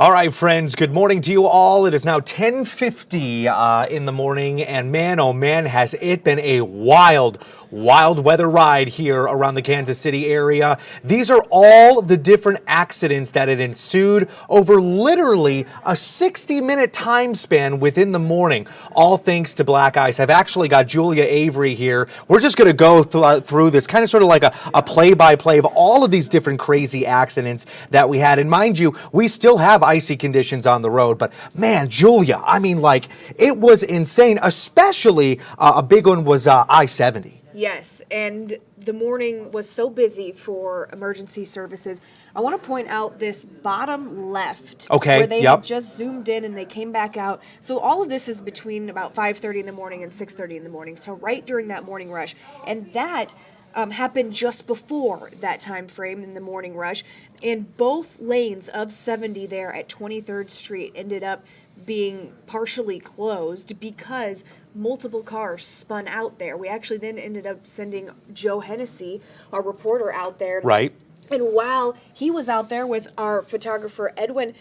All right, friends, good morning to you all. It is now 10:50 in the morning, and man, oh man, has it been a wild weather ride here around the Kansas City area. These are all the different accidents that had ensued over literally a 60-minute time span within the morning, all thanks to black ice. I've actually got Julia Avery here. We're just going to go through this kind of sort of like a play-by-play of all of these different crazy accidents that we had. And mind you, we still have icy conditions on the road, but man, Julia, I mean, like, it was insane, especially a big one was I-70. Yes, and the morning was so busy for emergency services. I want to point out this bottom left, where they had just zoomed in and they came back out. So all of this is between about 5:30 in the morning and 6:30 in the morning, so right during that morning rush. And that happened just before that time frame in the morning rush, and both lanes of 70 there at 23rd Street ended up being partially closed because multiple cars spun out there. We actually then ended up sending Joe Hennessy, our reporter, out there. Right. And while he was out there with our photographer Edwin,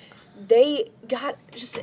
they got just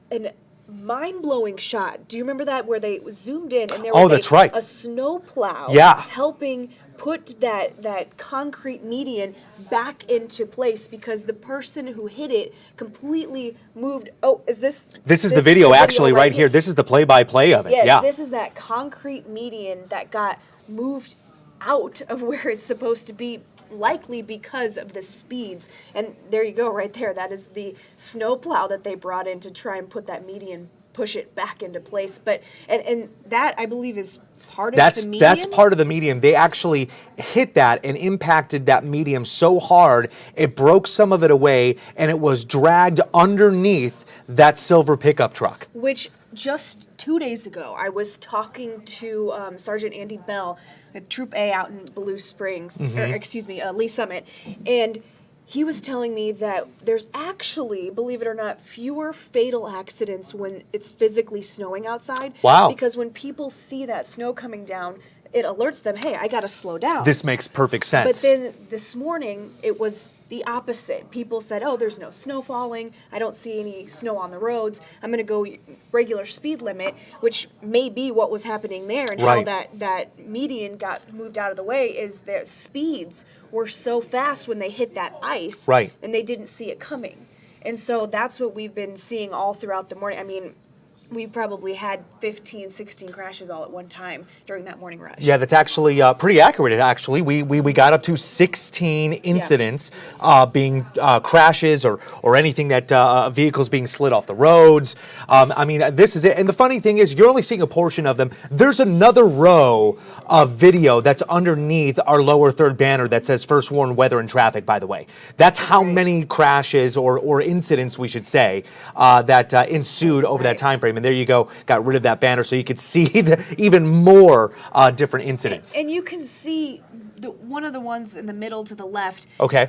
an mind-blowing shot. Do you remember that, where they zoomed in and there was a snow plow helping put that concrete median back into place because the person who hit it completely moved. Oh, this is the video actually right here. This is the play-by-play of it. Yes, this is that concrete median that got moved out of where it's supposed to be, likely because of the speeds. And there you go, right there. That is the snowplow that they brought in to try and put that median, push it back into place. But and that, I believe, is part of the median. That's part of the median. They actually hit that and impacted that median so hard it broke some of it away, and it was dragged underneath that silver pickup truck. Which just 2 days ago, I was talking to Sergeant Andy Bell at Troop A out in Blue Springs, Lee Summit, and he was telling me that there's actually, believe it or not, fewer fatal accidents when it's physically snowing outside. Wow. Because when people see that snow coming down, it alerts them, hey, I got to slow down. This makes perfect sense. But then this morning, it was the opposite. People said, oh, there's no snow falling. I don't see any snow on the roads. I'm going to go regular speed limit, which may be what was happening there. And how that median got moved out of the way is their speeds were so fast when they hit that ice. Right. And they didn't see it coming. And so that's what we've been seeing all throughout the morning. I mean, we probably had 15, 16 crashes all at one time during that morning rush. Yeah, that's actually pretty accurate, actually. We got up to 16 incidents being crashes or anything that vehicles being slid off the roads. I mean, this is it. And the funny thing is, you're only seeing a portion of them. There's another row of video that's underneath our lower third banner that says First Warn Weather and Traffic, by the way. That's how many crashes or incidents, we should say, that ensued over that time frame. And there you go, got rid of that banner so you could see even more different incidents. And you can see one of the ones in the middle to the left. Okay.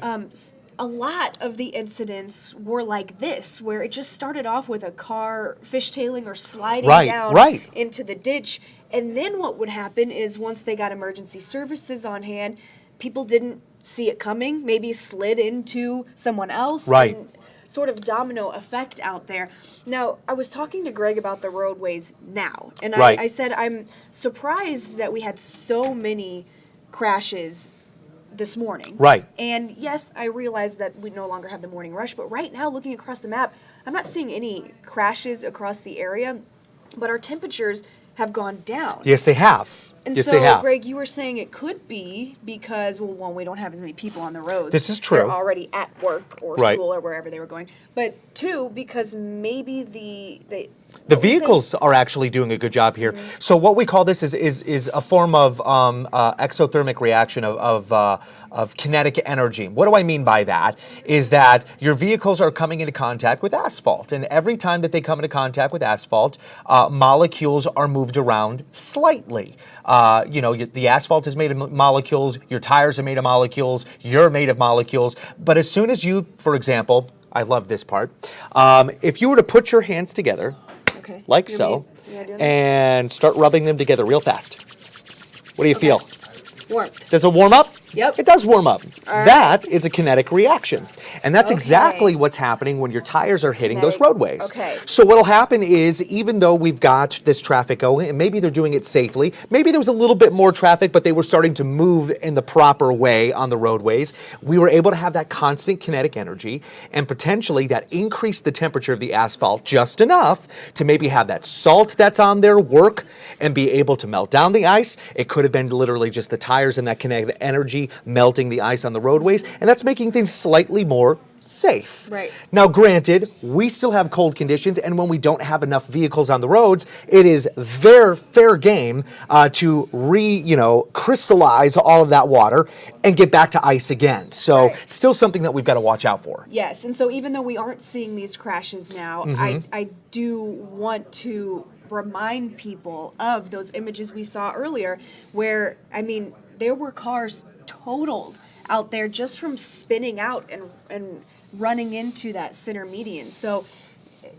A lot of the incidents were like this, where it just started off with a car fishtailing or sliding down into the ditch. And then what would happen is once they got emergency services on hand, people didn't see it coming, maybe slid into someone else. Right. And sort of domino effect out there. Now, I was talking to Greg about the roadways now, and I said I'm surprised that we had so many crashes this morning. Right. And yes, I realize that we no longer have the morning rush, but right now, looking across the map, I'm not seeing any crashes across the area, but our temperatures have gone down. Yes, they have. And yes, so, they have. Greg, you were saying it could be because, well, one, we don't have as many people on the roads. This is true. They're already at work or school or wherever they were going. But two, because maybe the vehicles are actually doing a good job here. Mm-hmm. So what we call this is a form of exothermic reaction of kinetic energy. What do I mean by that? Is that your vehicles are coming into contact with asphalt, and every time that they come into contact with asphalt, molecules are moved around slightly. The asphalt is made of molecules, your tires are made of molecules, you're made of molecules, but as soon as you, for example, I love this part, if you were to put your hands together, like so, and start rubbing them together real fast, what do you feel? Warmth. Does it warm up? Yep. It does warm up. All That right. is a kinetic reaction. And that's Okay. exactly what's happening when your tires are hitting those roadways. Okay. So what'll happen is, even though we've got this traffic going, and maybe they're doing it safely, maybe there was a little bit more traffic, but they were starting to move in the proper way on the roadways, we were able to have that constant kinetic energy, and potentially that increased the temperature of the asphalt just enough to maybe have that salt that's on there work and be able to melt down the ice. It could have been literally just the tires and that kinetic energy melting the ice on the roadways, and that's making things slightly more safe. Right. Now, granted, we still have cold conditions, and when we don't have enough vehicles on the roads, it is very fair game to crystallize all of that water and get back to ice again. So, Right. still something that we've got to watch out for. Yes, and so even though we aren't seeing these crashes now, I do want to remind people of those images we saw earlier where, I mean, there were cars totaled out there just from spinning out and running into that center median. So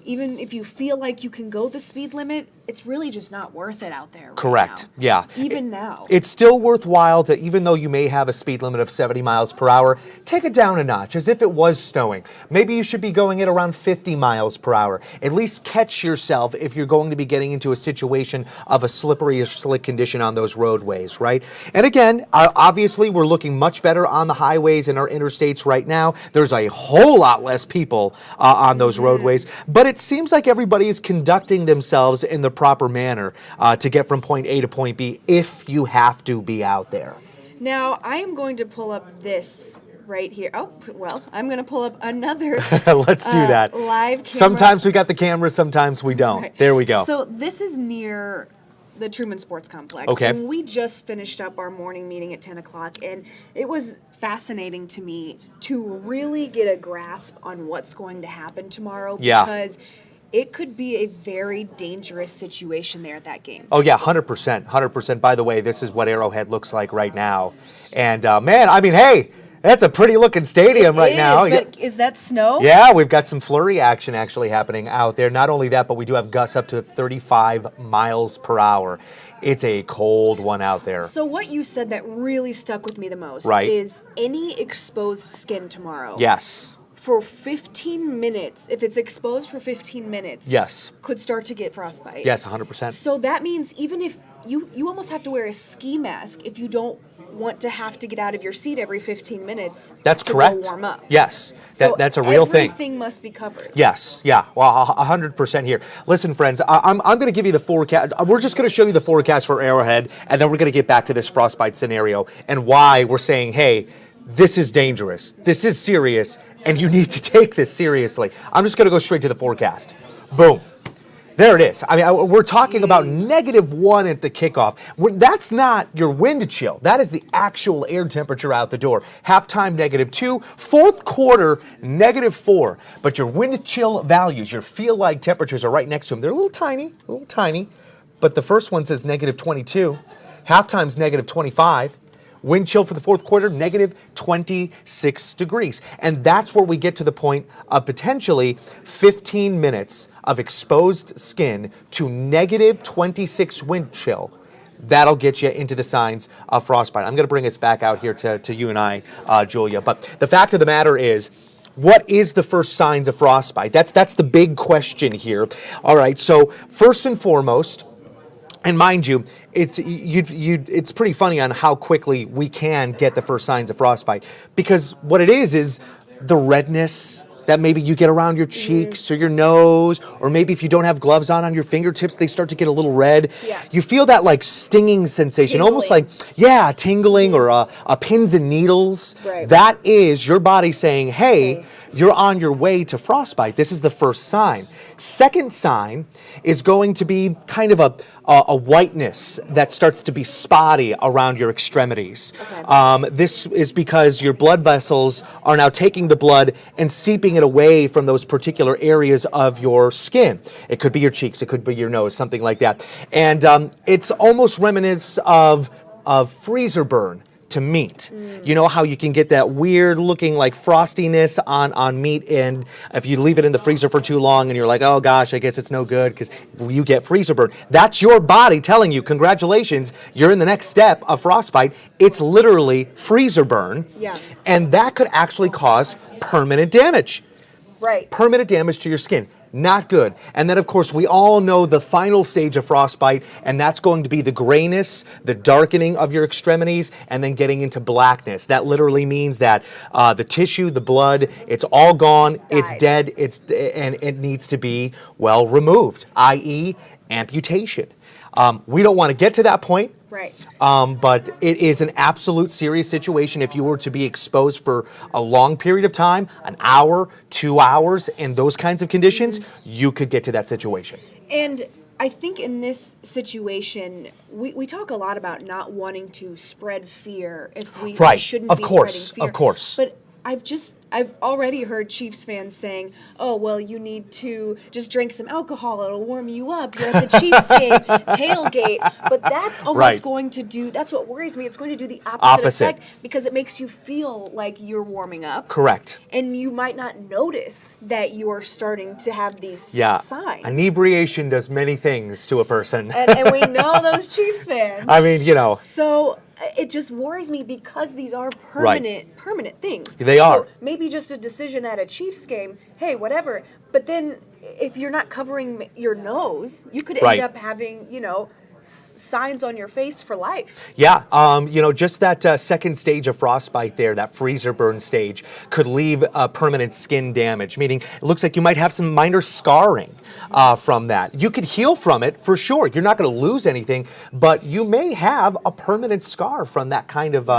even if you feel like you can go the speed limit, it's really just not worth it out there right Correct. now. Yeah. Even now. It's still worthwhile that even though you may have a speed limit of 70 miles per hour, take it down a notch as if it was snowing. Maybe you should be going at around 50 miles per hour. At least catch yourself if you're going to be getting into a situation of a slippery or slick condition on those roadways, right? And again, obviously we're looking much better on the highways and our interstates right now. There's a whole lot less people on those roadways, but it seems like everybody is conducting themselves in the proper manner to get from point A to point B if you have to be out there. Now, I am going to pull up this right here. Oh, well, I'm going to pull up another Let's do that. live camera. Sometimes we got the camera, sometimes we don't. Right. There we go. So this is near the Truman Sports Complex. Okay. And we just finished up our morning meeting at 10 o'clock, and it was fascinating to me to really get a grasp on what's going to happen tomorrow. Yeah. Because it could be a very dangerous situation there at that game. Oh, yeah, 100%. 100%. By the way, this is what Arrowhead looks like right now. And, man, I mean, hey, that's a pretty looking stadium right now. But is that snow? Yeah, we've got some flurry action actually happening out there. Not only that, but we do have gusts up to 35 miles per hour. It's a cold one out there. So what you said that really stuck with me the most Right. is any exposed skin tomorrow. Yes. For 15 minutes, if it's exposed for 15 minutes, Yes. could start to get frostbite. Yes, 100%. So that means even if you almost have to wear a ski mask if you don't want to have to get out of your seat every 15 minutes. That's to correct. Go warm up. Yes, So that's a real thing. Everything must be covered. Yes, yeah, well, 100% here. Listen, friends, I'm going to give you the forecast. We're just going to show you the forecast for Arrowhead, and then we're going to get back to this frostbite scenario and why we're saying, hey, this is dangerous, this is serious, and you need to take this seriously. I'm just going to go straight to the forecast. Boom. There it is. I mean, we're talking about -1 at the kickoff. That's not your wind chill. That is the actual air temperature out the door. Halftime -2, fourth quarter -4. But your wind chill values, your feel like temperatures are right next to them. They're a little tiny. But the first one says -22. Halftime's -25. Wind chill for the fourth quarter, -26 degrees. And that's where we get to the point of potentially 15 minutes of exposed skin to -26 wind chill. That'll get you into the signs of frostbite. I'm going to bring us back out here to you and I, Julia. But the fact of the matter is, what is the first signs of frostbite? That's the big question here. All right, so first and foremost, and mind you, it's pretty funny on how quickly we can get the first signs of frostbite, because what it is the redness that maybe you get around your cheeks or your nose, or maybe if you don't have gloves on your fingertips, they start to get a little red. Yeah. You feel that like stinging sensation, almost like, tingling or a pins and needles. Right. That is your body saying, hey, you're on your way to frostbite. This is the first sign. Second sign is going to be kind of a whiteness that starts to be spotty around your extremities. Okay. This is because your blood vessels are now taking the blood and seeping it away from those particular areas of your skin. It could be your cheeks, it could be your nose, something like that. And it's almost reminiscent of freezer burn to meat. You know how you can get that weird looking like frostiness on meat, and if you leave it in the freezer for too long and you're like, oh gosh, I guess it's no good because you get freezer burn. That's your body telling you, congratulations, you're in the next step of frostbite. It's literally freezer burn. Yeah. And that could actually cause permanent damage. Right. Permanent damage to your skin. Not good. And then, of course, we all know the final stage of frostbite, and that's going to be the grayness, the darkening of your extremities, and then getting into blackness. That literally means that the tissue, the blood, it's all gone, it's dead, and it needs to be, well, removed, i.e. amputation. We don't want to get to that point. Right. But it is an absolute serious situation if you were to be exposed for a long period of time, an hour, 2 hours, in those kinds of conditions, you could get to that situation. And I think in this situation, we talk a lot about not wanting to spread fear if we shouldn't be spreading fear. Of course. But I've already heard Chiefs fans saying, oh, well, you need to just drink some alcohol. It'll warm you up. You're at the Chiefs game, tailgate. But that's almost going to do, that's what worries me. It's going to do the opposite effect because it makes you feel like you're warming up. Correct. And you might not notice that you're starting to have these signs. Inebriation does many things to a person. And we know those Chiefs fans. I mean, you know. So it just worries me because these are permanent things. They are. So maybe just a decision at a Chiefs game, hey, whatever. But then if you're not covering your nose, you could end up having, signs on your face for life. Yeah, just that second stage of frostbite there, that freezer burn stage, could leave permanent skin damage, meaning it looks like you might have some minor scarring from that. You could heal from it for sure. You're not going to lose anything, but you may have a permanent scar from that kind of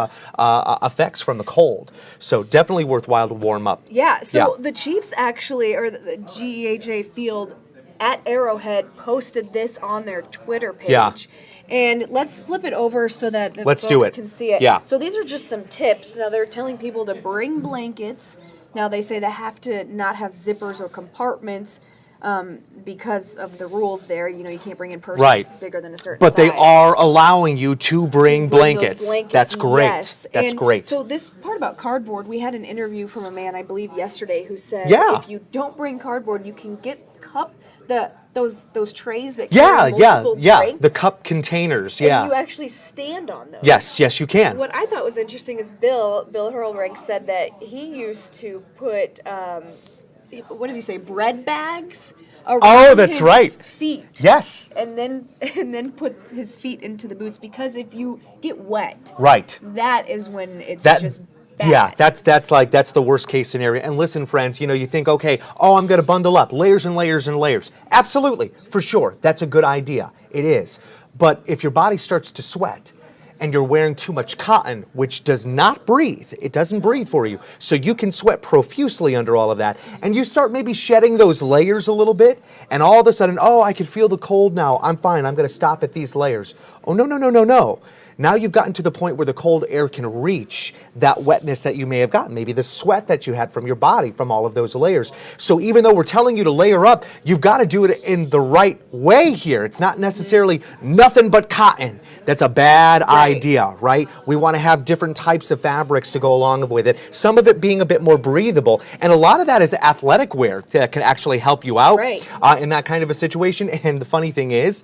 effects from the cold. So definitely worthwhile to warm up. Yeah, so the Chiefs actually, or the GEHA field at Arrowhead posted this on their Twitter page. Yeah. And let's flip it over so that the folks can see it. Yeah. So these are just some tips. Now they're telling people to bring blankets. Now they say they have to not have zippers or compartments because of the rules there. You can't bring in purses bigger than a certain size. But they are allowing you to bring blankets. That's great. Yes. That's great. So this part about cardboard, we had an interview from a man, I believe yesterday, who said if you don't bring cardboard, you can get those trays that carry multiple drinks. The cup containers. And you actually stand on those. Yes, you can. What I thought was interesting is Bill Hurlbrink said that he used to put what did he say, bread bags around his feet. Yes. And then put his feet into the boots because if you get wet, that is when it's just bad. Yeah, that's the worst case scenario. And listen, friends, you think, okay, I'm going to bundle up, layers and layers and layers. Absolutely, for sure, that's a good idea. It is. But if your body starts to sweat and you're wearing too much cotton, which does not breathe, it doesn't breathe for you, so you can sweat profusely under all of that, and you start maybe shedding those layers a little bit, and all of a sudden, I can feel the cold now, I'm fine, I'm going to stop at these layers. Oh, no. Now you've gotten to the point where the cold air can reach that wetness that you may have gotten, maybe the sweat that you had from your body from all of those layers. So even though we're telling you to layer up, you've got to do it in the right way here. It's not necessarily nothing but cotton. That's a bad idea, right? We want to have different types of fabrics to go along with it, some of it being a bit more breathable. And a lot of that is athletic wear that can actually help you out in that kind of a situation. And the funny thing is,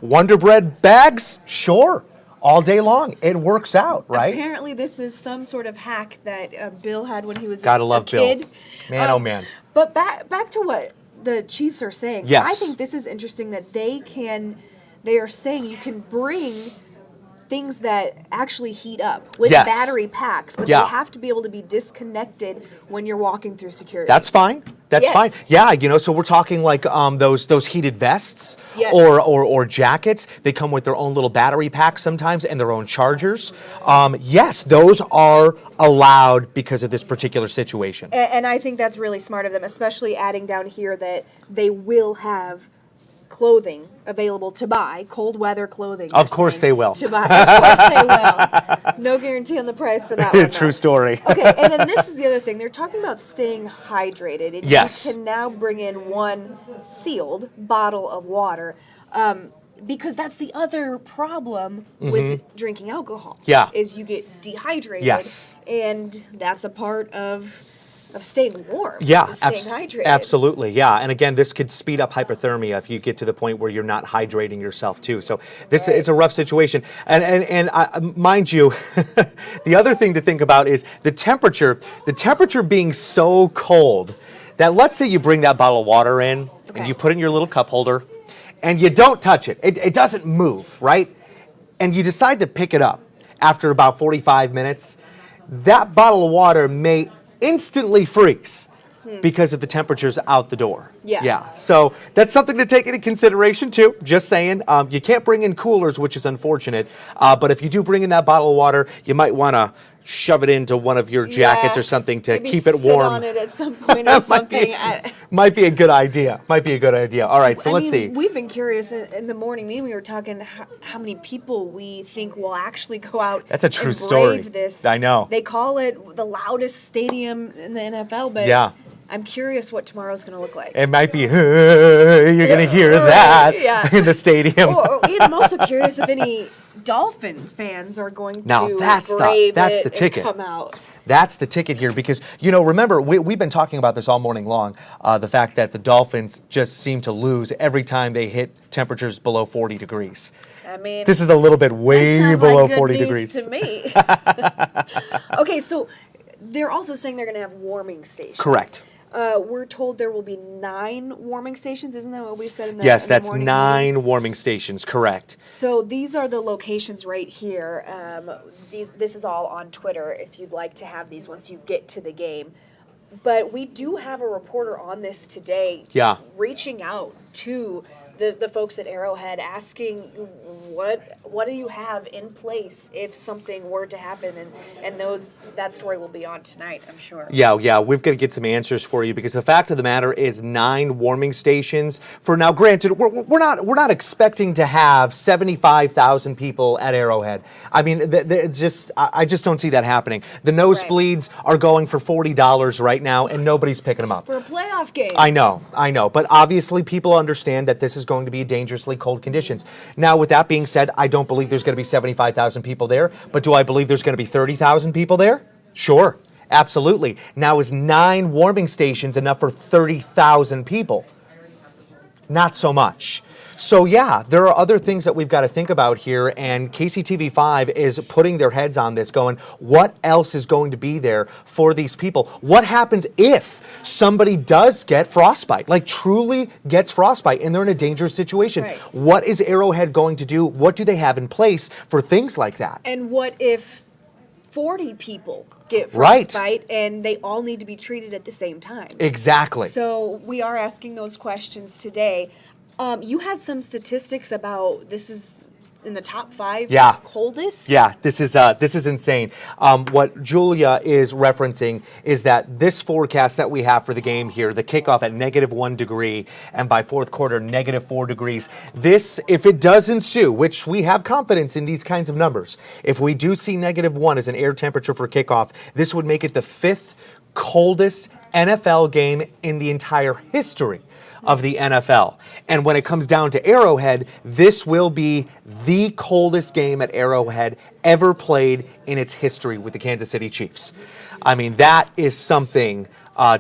Wonder Bread bags, sure, all day long. It works out, right? Apparently this is some sort of hack that Bill had when he was Gotta love a kid. Bill. Man, oh man. But back to what the Chiefs are saying. Yes. I think this is interesting that they are saying you can bring things that actually heat up with battery packs, but they have to be able to be disconnected when you're walking through security. That's fine. That's fine. Yeah, so we're talking like those heated vests or jackets. They come with their own little battery packs sometimes and their own chargers. Yes, those are allowed because of this particular situation. And I think that's really smart of them, especially adding down here that they will have clothing available to buy, cold weather clothing. Of course they will. To buy. Of course they will. No guarantee on the price for that one. True story. Okay, and then this is the other thing. They're talking about staying hydrated. And yes. You can now bring in one sealed bottle of water. because that's the other problem with drinking alcohol. Yeah. Is you get dehydrated. Yes. And that's a part of staying warm. Yeah, staying hydrated. absolutely. Yeah, and again, this could speed up hypothermia if you get to the point where you're not hydrating yourself too. So this it's a rough situation. And mind you, the other thing to think about is the temperature. The temperature being so cold that let's say you bring that bottle of water in and you put it in your little cup holder, and you don't touch it. It doesn't move, right? And you decide to pick it up after about 45 minutes. That bottle of water may instantly freeze because of the temperatures out the door. Yeah. So that's something to take into consideration too. Just saying, you can't bring in coolers, which is unfortunate. But if you do bring in that bottle of water, you might want to shove it into one of your jackets or something to maybe keep it warm. Sit on it at some point or something. Might be a good idea. All right, so let's see. We've been curious in the morning meeting. We were talking how many people we think will actually go out. That's a true and story. brave this. I know. They call it the loudest stadium in the NFL, but I'm curious what tomorrow's going to look like. It might be, you're going to hear that in the stadium. And I'm also curious if any Dolphins fans are going to brave that's the it ticket. And come out. That's the ticket here because, remember, we've been talking about this all morning long, the fact that the Dolphins just seem to lose every time they hit temperatures below 40 degrees. I mean, this is a little bit way below 40 degrees. To me. Okay, so they're also saying they're going to have warming stations. Correct. We're told there will be 9 warming stations. Isn't that what we said in the Yes, in that's the morning 9 meeting? warming stations, correct. So these are the locations right here. This is all on Twitter if you'd like to have these once you get to the game. But we do have a reporter on this today reaching out to the folks at Arrowhead asking what do you have in place if something were to happen, and that story will be on tonight, I'm sure. Yeah, we've got to get some answers for you because the fact of the matter is 9 warming stations for now. Granted, we're not expecting to have 75,000 people at Arrowhead. I mean, I just don't see that happening. The nosebleeds are going for $40 right now, and nobody's picking them up for a playoff game. I know, but obviously people understand that this is going to be dangerously cold conditions. Now, with that being said, I don't believe there's going to be 75,000 people there, but do I believe there's going to be 30,000 people there? Sure, absolutely. Now, is 9 warming stations enough for 30,000 people? Not so much. So yeah, there are other things that we've got to think about here, and KCTV5 is putting their heads on this, going, what else is going to be there for these people? What happens if somebody does get frostbite, like truly gets frostbite, and they're in a dangerous situation? Right. What is Arrowhead going to do? What do they have in place for things like that? And what if 40 people get frostbite and they all need to be treated at the same time? Exactly. So we are asking those questions today. You had some statistics about this is in the top 5 coldest? Yeah, this is insane. What Julia is referencing is that this forecast that we have for the game here, the kickoff at -1 degree, and by fourth quarter, -4 degrees. This, if it does ensue, which we have confidence in these kinds of numbers, if we do see -1 as an air temperature for kickoff, this would make it the 5th coldest NFL game in the entire history of the NFL. And when it comes down to Arrowhead, this will be the coldest game at Arrowhead ever played in its history with the Kansas City Chiefs. I mean, that is something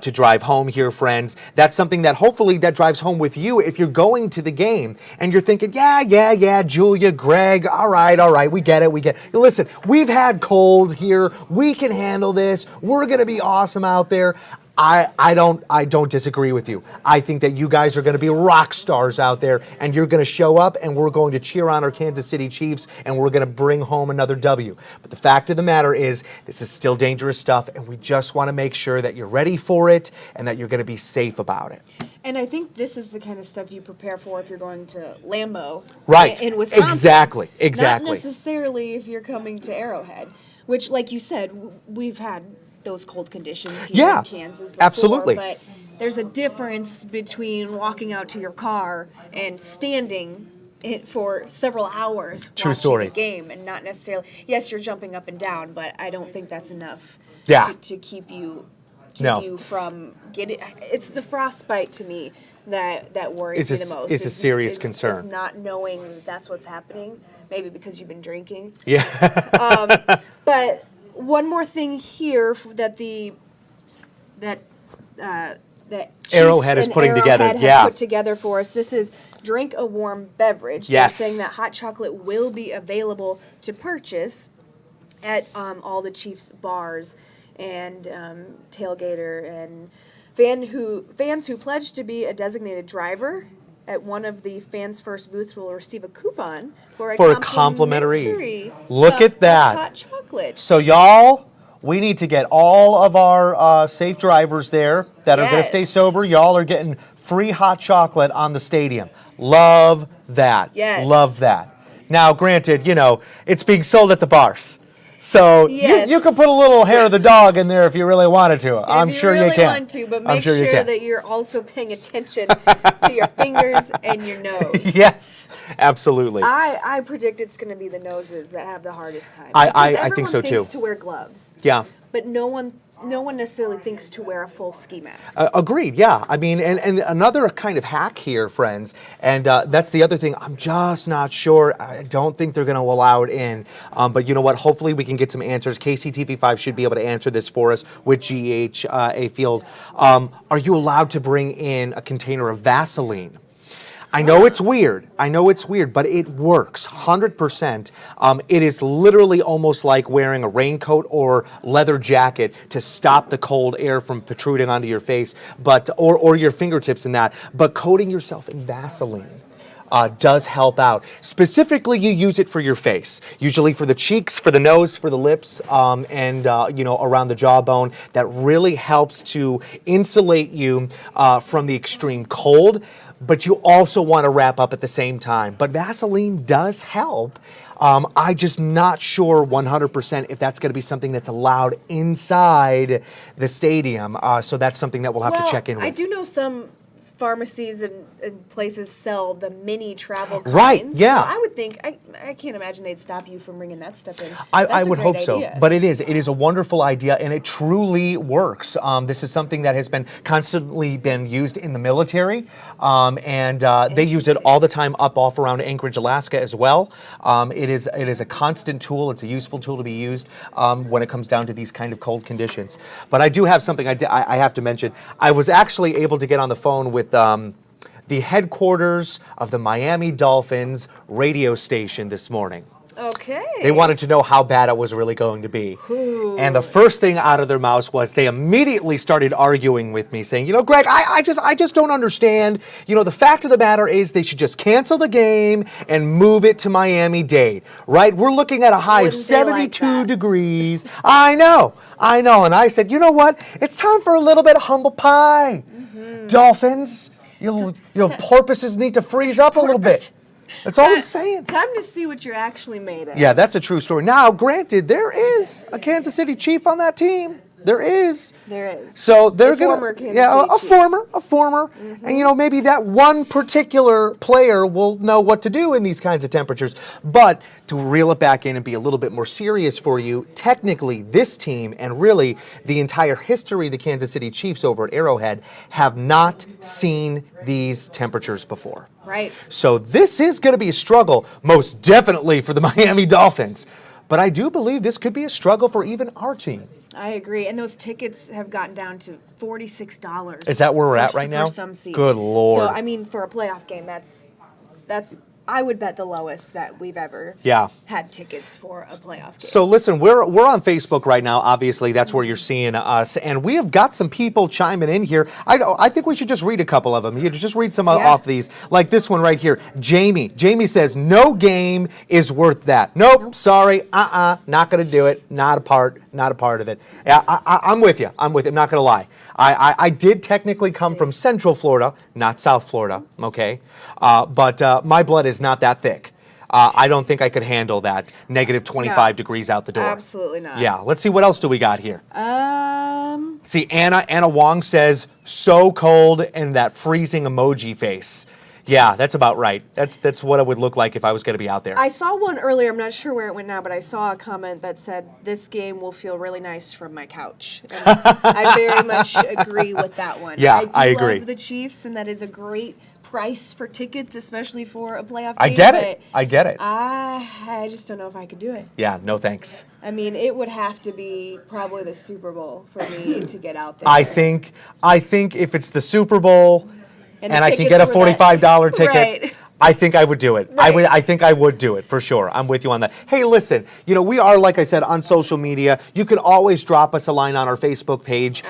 to drive home here, friends. That's something that hopefully that drives home with you if you're going to the game and you're thinking, yeah, Julia, Greg, all right, we get it. Listen, we've had cold here. We can handle this. We're going to be awesome out there. I don't disagree with you. I think that you guys are going to be rock stars out there, and you're going to show up, and we're going to cheer on our Kansas City Chiefs, and we're going to bring home another W. But the fact of the matter is, this is still dangerous stuff, and we just want to make sure that you're ready for it and that you're going to be safe about it. And I think this is the kind of stuff you prepare for if you're going to Lambeau, in Wisconsin. Exactly. Not necessarily if you're coming to Arrowhead, which, like you said, we've had those cold conditions here in Kansas before, absolutely. But there's a difference between walking out to your car and standing it for several hours watching the game, and not necessarily, yes, you're jumping up and down, but I don't think that's enough to keep you from getting. It's the frostbite to me that worries me the most. Is a serious concern. Is not knowing that's what's happening. Maybe because you've been drinking. Yeah. But one more thing here that Arrowhead is putting together. Have put together for us. This is drink a warm beverage. Yes. They're saying that hot chocolate will be available to purchase at all the Chiefs bars and tailgater, and fans who pledge to be a designated driver at one of the Fans First booths will receive a coupon for a complimentary Look at that hot chocolate. So y'all, we need to get all of our safe drivers there that are going to stay sober. Y'all are getting free hot chocolate on the stadium. Love that. Yes. Love that. Now, granted, it's being sold at the bars. So you can put a little hair of the dog in there if you really wanted to. I'm sure you can. If you really want to, but make sure that you're also paying attention to your fingers and your nose. Yes, absolutely. I predict it's going to be the noses that have the hardest time. I think so too. Everyone thinks to wear gloves. Yeah. But no one necessarily thinks to wear a full ski mask. Agreed, yeah. I mean, and another kind of hack here, friends, and that's the other thing. I'm just not sure. I don't think they're going to allow it in. But you know what? Hopefully we can get some answers. KCTV5 should be able to answer this for us with GHA Field. Are you allowed to bring in a container of Vaseline? I know it's weird, but it works 100%. It is literally almost like wearing a raincoat or leather jacket to stop the cold air from protruding onto your face, or your fingertips in that. But coating yourself in Vaseline does help out. Specifically, you use it for your face, usually for the cheeks, for the nose, for the lips, and around the jawbone. That really helps to insulate you from the extreme cold. But you also want to wrap up at the same time. But Vaseline does help. I'm just not sure 100% if that's going to be something that's allowed inside the stadium. So that's something that we'll have to check in with. I do know some pharmacies and places sell the mini travel kinds. Right, yeah. So I would think, I can't imagine they'd stop you from bringing that stuff in. I would hope so, but it is a wonderful idea, and it truly works. This is something that has been constantly been used in the military, and they use it all the time off around Anchorage, Alaska as well. It is a constant tool. It's a useful tool to be used when it comes down to these kind of cold conditions. But I do have something I have to mention. I was actually able to get on the phone with the headquarters of the Miami Dolphins radio station this morning. Okay. They wanted to know how bad it was really going to be. Ooh. And the first thing out of their mouths was they immediately started arguing with me, saying, Greg, I just don't understand. The fact of the matter is they should just cancel the game and move it to Miami-Dade, right? We're looking at a high of 72 degrees. I know. And I said, you know what? It's time for a little bit of humble pie. Mm-hmm. Dolphins, your porpoises need to freeze up a little bit. That's all I'm saying. Time to see what you're actually made of. Yeah, that's a true story. Now, granted, there is a Kansas City Chief on that team. There is. So they're going to, a former. Mm-hmm. And maybe that one particular player will know what to do in these kinds of temperatures. But to reel it back in and be a little bit more serious for you, technically this team and really the entire history of the Kansas City Chiefs over at Arrowhead have not seen these temperatures before. Right. So this is going to be a struggle, most definitely for the Miami Dolphins. But I do believe this could be a struggle for even our team. I agree. And those tickets have gotten down to $46. Is that where we're at right now? For some seats. Good Lord. So, I mean, for a playoff game, that's I would bet the lowest that we've ever had tickets for a playoff game. So listen, we're on Facebook right now. Obviously, that's where you're seeing us, and we have got some people chiming in here. I think we should just read a couple of them. You just read some off these, like this one right here. Jamie says no game is worth that. Nope. Sorry, not going to do it. Not a part of it. Yeah, I'm with you. I'm not going to lie. I did technically come from Central Florida, not South Florida. Okay, but my blood is not that thick. I don't think I could handle that negative 25 degrees out the door. Absolutely not. Yeah, let's see what else do we got here. See, Anna Wong says so cold and that freezing emoji face. Yeah, that's about right. That's what it would look like if I was going to be out there. I saw one earlier. I'm not sure where it went now, but I saw a comment that said, "This game will feel really nice from my couch." And I very much agree with that one. Yeah, I do agree. love the Chiefs, and that is a great price for tickets, especially for a playoff game. I get it. I get it. I just don't know if I could do it. Yeah, no thanks. I mean, it would have to be probably the Super Bowl for me to get out there. I think if it's the Super Bowl and I can get a $45 ticket, right. I think I would do it. Right. I think I would do it for sure. I'm with you on that. Hey, listen, we are, like I said, on social media. You can always drop us a line on our Facebook page.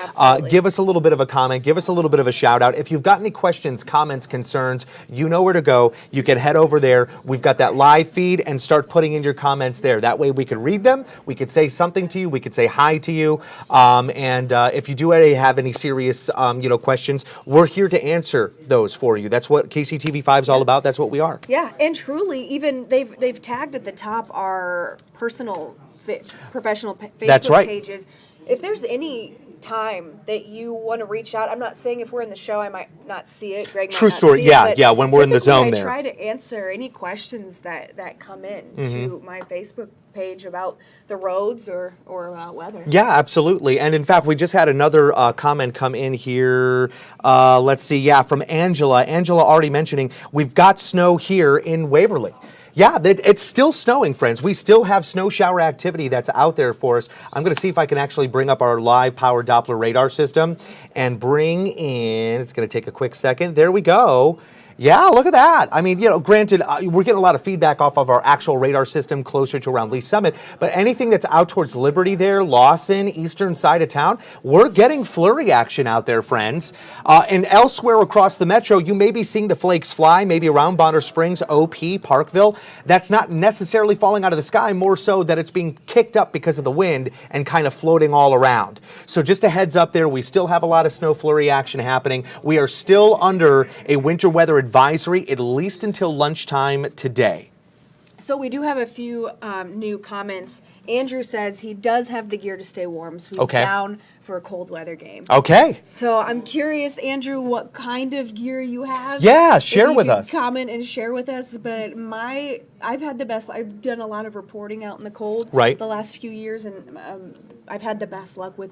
Give us a little bit of a comment. Give us a little bit of a shout out. If you've got any questions, comments, concerns, you know where to go. You can head over there. We've got that live feed and start putting in your comments there. That way we can read them. We could say something to you. We could say hi to you. And if you do have any serious, questions, we're here to answer those for you. That's what KCTV5 is all about. That's what we are. Yeah, and truly, even they've tagged at the top our personal professional Facebook pages. If there's any time that you want to reach out, I'm not saying if we're in the show, I might not see it. Greg might True not story. See Yeah, it, yeah. When we're in the zone, I try to answer any questions that come in to my Facebook page about the roads or about weather. Yeah, absolutely. And in fact, we just had another comment come in here. Let's see. Yeah, from Angela. Angela already mentioning we've got snow here in Waverly. Yeah, it's still snowing, friends. We still have snow shower activity that's out there for us. I'm going to see if I can actually bring up our live power Doppler radar system and bring in, it's going to take a quick second. There we go. Yeah, look at that. I mean, granted, we're getting a lot of feedback off of our actual radar system closer to around Lee Summit, but anything that's out towards Liberty there, Lawson, eastern side of town, we're getting flurry action out there, friends. And elsewhere across the metro, you may be seeing the flakes fly, maybe around Bonner Springs, OP, Parkville. That's not necessarily falling out of the sky, more so that it's being kicked up because of the wind and kind of floating all around. So just a heads up there, we still have a lot of snow flurry action happening. We are still under a winter weather advisory at least until lunchtime today. So we do have a few new comments. Andrew says he does have the gear to stay warm, so he's down for a cold weather game. Okay. So I'm curious, Andrew, what kind of gear you have. Yeah, share with us. Comment and share with us. But I've done a lot of reporting out in the cold the last few years, and I've had the best luck with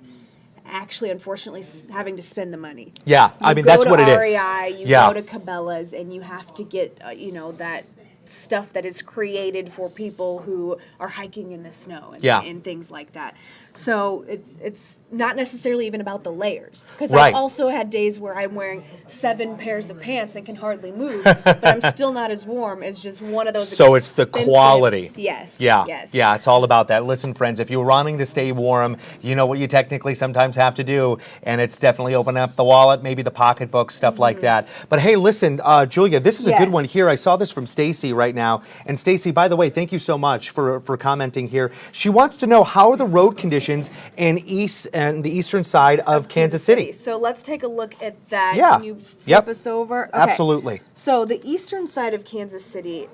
actually, unfortunately, having to spend the money. Yeah, I mean, that's what it is. You go to REI, you go to Cabela's, and you have to get, that stuff that is created for people who are hiking in the snow and things like that. So it's not necessarily even about the layers. Because I've also had days where I'm wearing 7 pairs of pants and can hardly move, but I'm still not as warm as just one of those So it's the quality. Yes. Yeah. Yes. Yeah, it's all about that. Listen, friends, if you're wanting to stay warm, you know what you technically sometimes have to do, and it's definitely open up the wallet, maybe the pocketbook, stuff like that. But hey, listen, Julia, this is a good one here. I saw this from Stacy right now. And Stacy, by the way, thank you so much for commenting here. She wants to know, how are the road conditions in the eastern side of Kansas City? So let's take a look at that. Yeah. Can you flip us over? Okay. Absolutely. So the eastern side of Kansas City,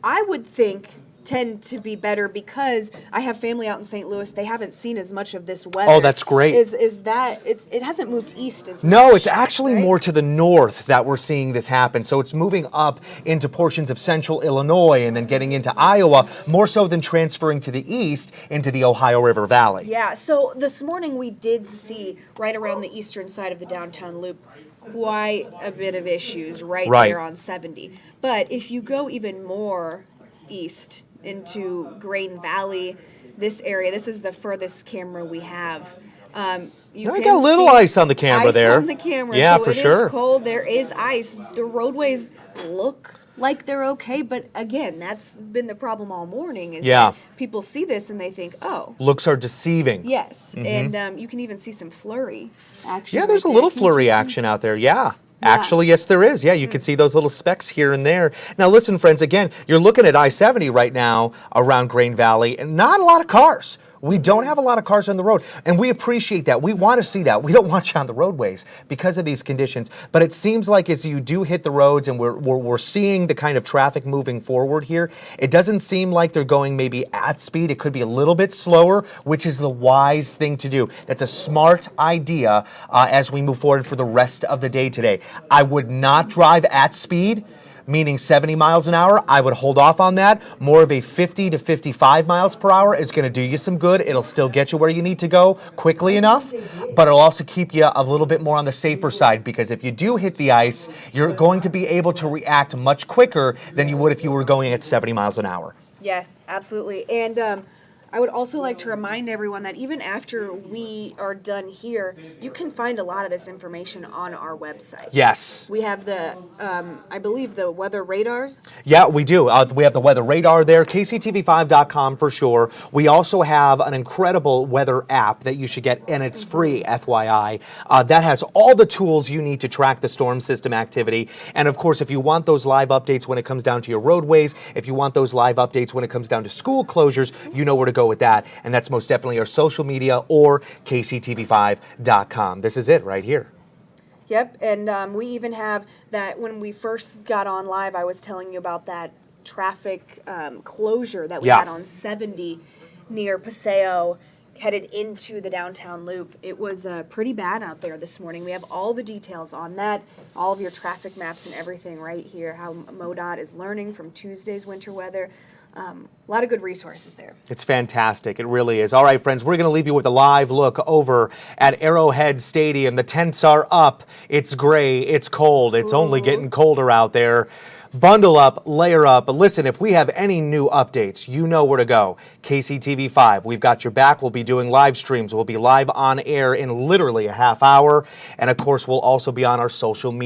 I would think, tend to be better because I have family out in St. Louis. They haven't seen as much of this weather. Oh, that's great. Is that it hasn't moved east as much? No, it's actually more to the north that we're seeing this happen. So it's moving up into portions of central Illinois and then getting into Iowa, more so than transferring to the east into the Ohio River Valley. Yeah, so this morning we did see right around the eastern side of the downtown loop quite a bit of issues right there on 70. But if you go even more east into Grain Valley, this area, this is the furthest camera we have. You got a little ice on the camera there. Ice on the camera. Yeah, so for it is cold. There is ice. The roadways look like they're okay, but again, that's been the problem all morning. Is that people see this and they think, oh, looks are deceiving. Yes, and you can even see some flurry action. Yeah, there's a little flurry action out there. Yeah. Actually, yes, there is. Yeah, you can see those little specks here and there. Now, listen, friends, again, you're looking at I-70 right now around Grain Valley, and not a lot of cars. We don't have a lot of cars on the road, and we appreciate that. We want to see that. We don't want you on the roadways because of these conditions, but it seems like as you do hit the roads and we're seeing the kind of traffic moving forward here, it doesn't seem like they're going maybe at speed. It could be a little bit slower, which is the wise thing to do. That's a smart idea as we move forward for the rest of the day today. I would not drive at speed, meaning 70 miles an hour. I would hold off on that. More of a 50 to 55 miles per hour is going to do you some good. It'll still get you where you need to go quickly enough, but it'll also keep you a little bit more on the safer side, because if you do hit the ice, you're going to be able to react much quicker than you would if you were going at 70 miles an hour. Yes, absolutely. And I would also like to remind everyone that even after we are done here, you can find a lot of this information on our website. Yes. We have the, I believe, the weather radars. Yeah, we do. We have the weather radar there, KCTV5.com for sure. We also have an incredible weather app that you should get, and it's free, FYI. That has all the tools you need to track the storm system activity. And of course, if you want those live updates when it comes down to your roadways, if you want those live updates when it comes down to school closures, you know where to go with that, and that's most definitely our social media or KCTV5.com. This is it right here. Yep, and we even have that when we first got on live, I was telling you about that traffic closure that we had on 70 near Paseo, headed into the downtown loop. It was pretty bad out there this morning. We have all the details on that, all of your traffic maps and everything right here, how MoDOT is learning from Tuesday's winter weather. A lot of good resources there. It's fantastic. It really is. All right, friends, we're going to leave you with a live look over at Arrowhead Stadium. The tents are up. It's gray. It's cold. It's only getting colder out there. Bundle up, layer up. Listen, if we have any new updates, you know where to go. KCTV5, we've got your back. We'll be doing live streams. We'll be live on air in literally a half hour. And of course, we'll also be on our social media.